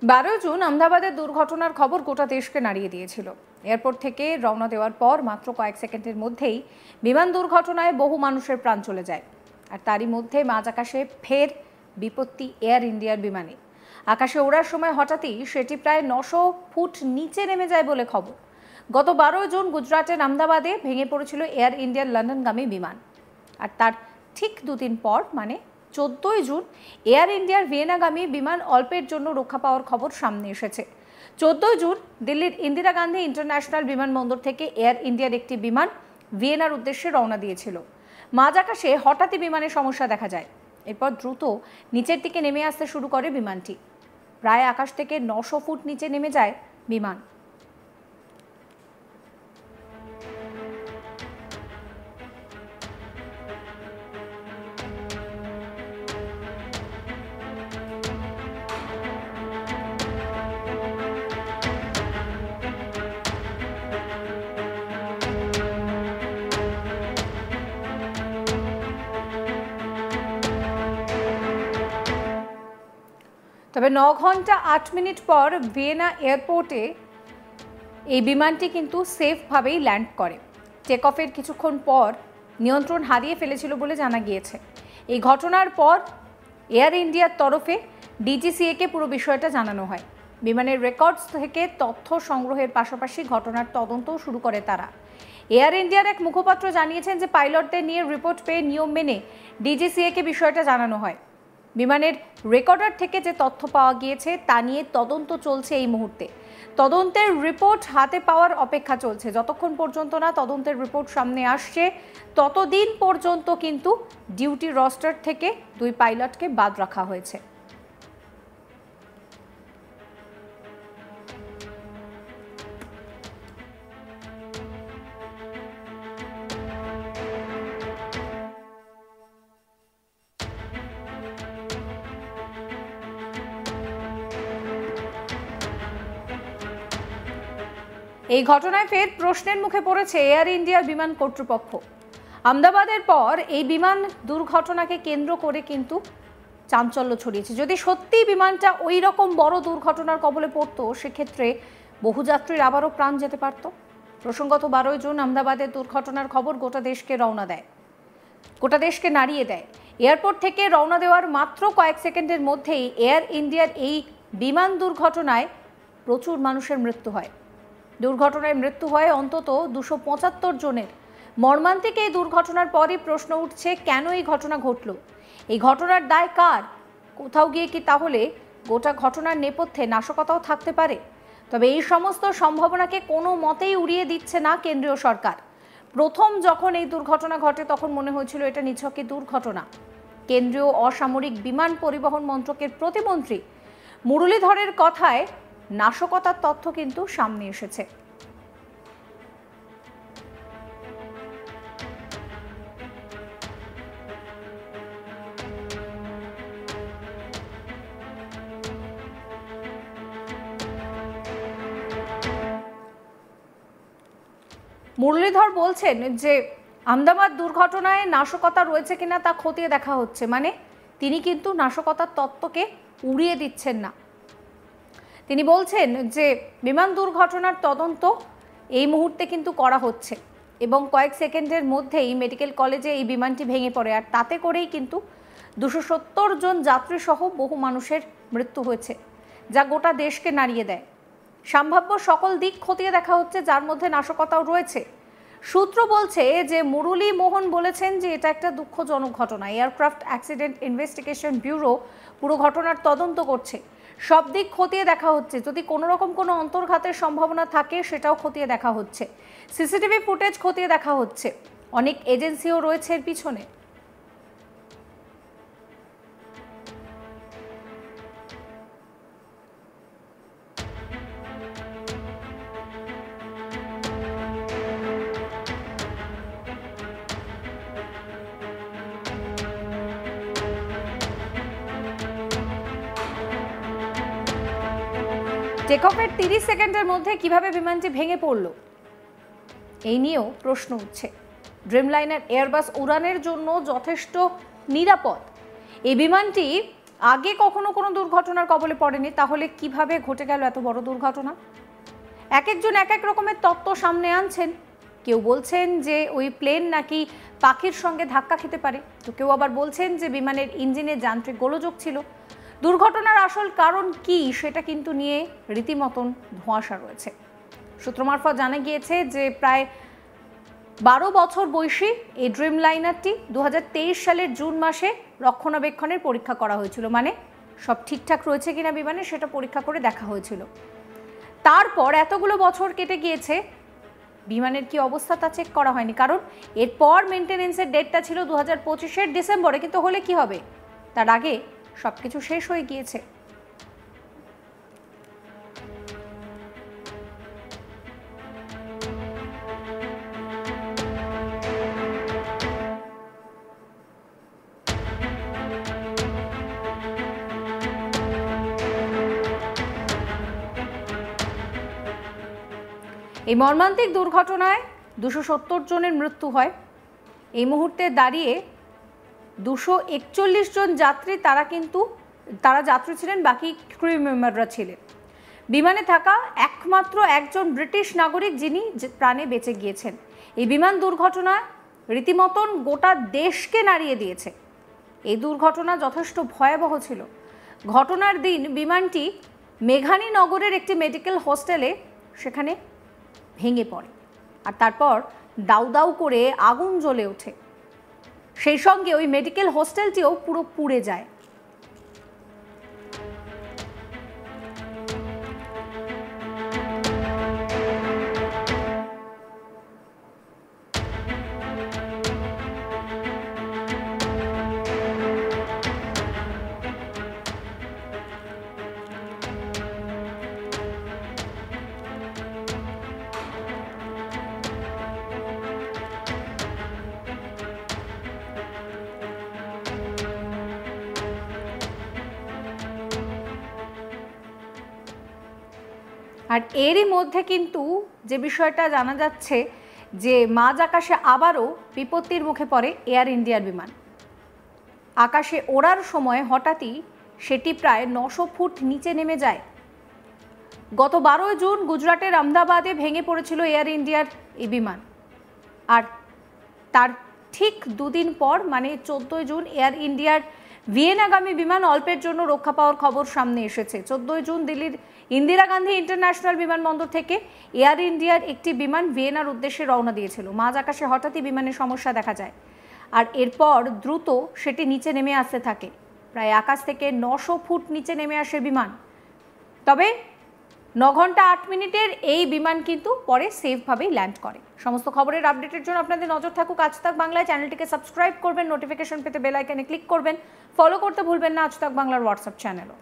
12 June আহমেদাবাদের দুর্ঘটনার খবর গোটা দেশকে নাড়িয়ে দিয়েছিল। এয়ারপোর্ট থেকে রওনা দেওয়ার পর মাত্র কয়েক সেকেন্ডের মধ্যেই বিমান দুর্ঘটনায় বহু মানুষের প্রাণ চলে যায়। আর তারই মধ্যে মাঝ আকাশে ফের বিপত্তি এয়ার ইন্ডিয়ার বিমানে। আকাশে ওড়ার সময় হঠাৎই সেটি প্রায় 900 ফুট নিচে নেমে যায় বলে খবর। গত 12 জুন গুজরাটের আহমেদাবাদে ভেঙে পড়েছিল এয়ার ইন্ডিয়ার লন্ডনগামী বিমান। আর তার ঠিক দুদিন পর মানে 14 জুন এয়ার ইন্ডিয়ার ভিয়েনাগামী বিমান অল্পের জন্য রক্ষা পাওয়ার খবর সামনে এসেছে। 14 জুন দিল্লির ইন্দিরা গান্ধী ইন্টারন্যাশনাল বিমানবন্দর থেকে এয়ার ইন্ডিয়ার একটি বিমান ভিয়েনার উদ্দেশ্যে রওনা দিয়েছিল। মাঝ আকাশে হঠাৎই বিমানের সমস্যা দেখা যায়। এরপর দ্রুত নিচের দিকে নেমে আসতে শুরু করে বিমানটি। প্রায় আকাশ থেকে 900 ফুট নিচে নেমে যায় বিমান। তবে 9 ঘন্টা 8 মিনিট পর ভিয়েনা এয়ারপোর্টে এই বিমানটি কিন্তু সেফভাবেই ল্যান্ড করে। টেক অফের কিছুক্ষণ পর নিয়ন্ত্রণ হারিয়ে ফেলেছিল বলে জানা গিয়েছে। এই ঘটনার পর এয়ার ইন্ডিয়ার তরফে ডিজিসিএকে পুরো বিষয়টা জানানো হয়। বিমানের রেকর্ডস থেকে তথ্য সংগ্রহের পাশাপাশি ঘটনার তদন্তও শুরু করে তারা। এয়ার ইন্ডিয়ার এক মুখপাত্র জানিয়েছেন যে পাইলটদের নিয়ে রিপোর্ট পেয়ে নিয়ম মেনে ডিজিসিএকে বিষয়টা জানানো হয়। বিমানের রেকর্ডার থেকে যে তথ্য পাওয়া গিয়েছে তা নিয়ে তদন্ত চলছে এই মুহূর্তে। তদন্তের রিপোর্ট হাতে পাওয়ার অপেক্ষা চলছে। যতক্ষণ পর্যন্ত না তদন্তের রিপোর্ট সামনে আসছে ততদিন পর্যন্ত কিন্তু ডিউটি রস্টার থেকে 2 পাইলটকে বাদ রাখা হয়েছে। এই ঘটনায় ফের প্রশ্নের মুখে পড়েছে এয়ার ইন্ডিয়ার বিমান কর্তৃপক্ষ। আহমেদাবাদের পর এই বিমান দুর্ঘটনাকে কেন্দ্র করে কিন্তু চাঞ্চল্য ছড়িয়েছে। যদি সত্যি বিমানটা ওই রকম বড় দুর্ঘটনার কবলে পড়তো সেক্ষেত্রে বহু যাত্রীর আবারও প্রাণ যেতে পারত। প্রসঙ্গত 12 জুন আহমেদাবাদের দুর্ঘটনার খবর গোটা দেশকে নাড়িয়ে দেয়। এয়ারপোর্ট থেকে রওনা দেওয়ার মাত্র কয়েক সেকেন্ডের মধ্যেই এয়ার ইন্ডিয়ার এই বিমান দুর্ঘটনায় প্রচুর মানুষের মৃত্যু হয়। দুর্ঘটনায় মৃত্যু হয় অন্তত 275 জনের। মর্মান্তিক এই দুর্ঘটনার পরই প্রশ্ন উঠছে কেন এই ঘটনা ঘটল, এই ঘটনার দায় কার? কোথাও গিয়ে কি তাহলে গোটা ঘটনার নেপথ্যে নাশকতাও থাকতে পারে? তবে এই সমস্ত সম্ভাবনাকে কোনো মতেই উড়িয়ে দিচ্ছে না কেন্দ্রীয় সরকার। প্রথম যখন এই দুর্ঘটনা ঘটে তখন মনে হয়েছিল এটা নিছকই দুর্ঘটনা। কেন্দ্রীয় অসামরিক বিমান পরিবহন মন্ত্রকের প্রতিমন্ত্রী মুরলীধরের কথায় নাশকতার তথ্য কিন্তু সামনে এসেছে। মুরলীধর বলছেন যে আহমেদাবাদ দুর্ঘটনায় নাশকতা রয়েছে কিনা তা খতিয়ে দেখা হচ্ছে। মানে তিনি কিন্তু নাশকতার তত্ত্বকে উড়িয়ে দিচ্ছেন না। তিনি বলছেন যে বিমান দুর্ঘটনার তদন্ত এই মুহূর্তে কিন্তু করা হচ্ছে এবং কয়েক সেকেন্ডের মধ্যেই মেডিকেল কলেজে এই বিমানটি ভেঙে পড়ে। আর তাতে করেই কিন্তু 270 জন যাত্রী সহ বহু মানুষের মৃত্যু হয়েছে, যা গোটা দেশকে নাড়িয়ে দেয়। সম্ভাব্য সকল দিক খতিয়ে দেখা হচ্ছে, যার মধ্যে নাশকতাও রয়েছে। সূত্র বলছে যে মুরলী মোহন বলেছেন যে এটা একটা দুঃখজনক ঘটনা। এয়ারক্রাফট অ্যাক্সিডেন্ট ইনভেস্টিগেশন ব্যুরো পুরো ঘটনার তদন্ত করছে। সব দিক খতিয়ে দেখা হচ্ছে। যদি কোনো রকম কোনো অন্তর্ঘাতের সম্ভাবনা থাকে সেটাও খতিয়ে দেখা হচ্ছে। সিসিটিভি ফুটেজ খতিয়ে দেখা হচ্ছে। অনেক এজেন্সিও রয়েছে এর পিছনে। টেকঅফের 30 সেকেন্ডের মধ্যে কিভাবে বিমানটি ভেঙে পড়ল এই নিয়েও প্রশ্ন উঠছে। ড্রিমলাইনার এয়ারবাস উড়ানের জন্য যথেষ্ট নিরাপদ। এই বিমানটি আগে কখনো কোনো দুর্ঘটনার কবলে পড়েনি, তাহলে কিভাবে ঘটে গেল এত বড় দুর্ঘটনা? এক একজন এক এক রকমের তত্ত্ব সামনে আনছেন। কেউ বলছেন যে ওই প্লেন নাকি পাখির সঙ্গে ধাক্কা খেতে পারে, তো কেউ আবার বলছেন যে বিমানের ইঞ্জিনে যান্ত্রিক গোলযোগ ছিল। দুর্ঘটনার আসল কারণ কি সেটা কিন্তু নিয়ে রীতিমতন ধোঁয়াশা রয়েছে। সূত্র মারফত জানা গিয়েছে যে প্রায় 12 বছর বয়সী এই ড্রিম লাইনারটি 2023 সালের জুন মাসে রক্ষণাবেক্ষণের পরীক্ষা করা হয়েছিল, মানে সব ঠিকঠাক রয়েছে কিনা বিমানে সেটা পরীক্ষা করে দেখা হয়েছিল। তারপর এতগুলো বছর কেটে গিয়েছে, বিমানের কি অবস্থা তা চেক করা হয়নি, কারণ এরপর মেনটেনেন্সের ডেটটা ছিল 2025-এর ডিসেম্বরে, কিন্তু হলে কি হবে, তার আগে সব কিছু শেষ হয়ে গিয়েছে। এই মর্মান্তিক দুর্ঘটনায় 270 জনের মৃত্যু হয়। এই মুহূর্তে দাঁড়িয়ে 241 জন যাত্রী, তারা যাত্রী ছিলেন, বাকি ক্রু মেম্বাররা ছিলেন। বিমানে থাকা একমাত্র একজন ব্রিটিশ নাগরিক যিনি প্রাণে বেঁচে গিয়েছেন। এই বিমান দুর্ঘটনা রীতিমতন গোটা দেশকে নাড়িয়ে দিয়েছে। এই দুর্ঘটনা যথেষ্ট ভয়াবহ ছিল। ঘটনার দিন বিমানটি মেঘানী নগরের একটি মেডিকেল হোস্টেলে সেখানে ভেঙে পড়ে, আর তারপর দাউ দাউ করে আগুন জ্বলে ওঠে। সেই সঙ্গে ওই মেডিকেল হোস্টেলটিও পুরো পুড়ে যায়। আর এরই মধ্যে কিন্তু যে বিষয়টা জানা যাচ্ছে যে মাঝ আকাশে আবারও বিপত্তির মুখে পড়ে এয়ার ইন্ডিয়ার বিমান। আকাশে ওড়ার সময় হঠাৎই সেটি প্রায় 900 ফুট নিচে নেমে যায়। গত 12 জুন গুজরাটের আহমেদাবাদে ভেঙে পড়েছিল এয়ার ইন্ডিয়ার এই বিমান, আর তার ঠিক দুদিন পর মানে 14 জুন এয়ার ইন্ডিয়ার ভিয়েনাগামী বিমান অল্পের জন্য রক্ষা পাওয়ার খবর সামনে এসেছে। 14 জুন দিল্লির ইন্দিরা গান্ধী ইন্টারন্যাশনাল বিমানবন্দর থেকে এয়ার ইন্ডিয়ার একটি বিমান ভিয়েনার উদ্দেশ্যে রওনা দিয়েছিল। মাঝ আকাশে হঠাৎই বিমানের সমস্যা দেখা যায়, আর এরপর দ্রুত সেটি নিচে নেমে আসতে থাকে। প্রায় আকাশ থেকে 900 ফুট নিচে নেমে আসে বিমান। তবে 9 ঘন্টা 8 মিনিটের এই বিমান কিন্তু পরে সেফভাবেই ল্যান্ড করে। সমস্ত খবরের আপডেটের জন্য আপনাদের নজর থাকুক আজ তাক বাংলায়। চ্যানেলটিকে সাবস্ক্রাইব করবেন, নোটিফিকেশন পেতে বেল আইকনে ক্লিক করবেন, ফলো করতে ভুলবেন না আজ তাক বাংলার হোয়াটসঅ্যাপ চ্যানেলও।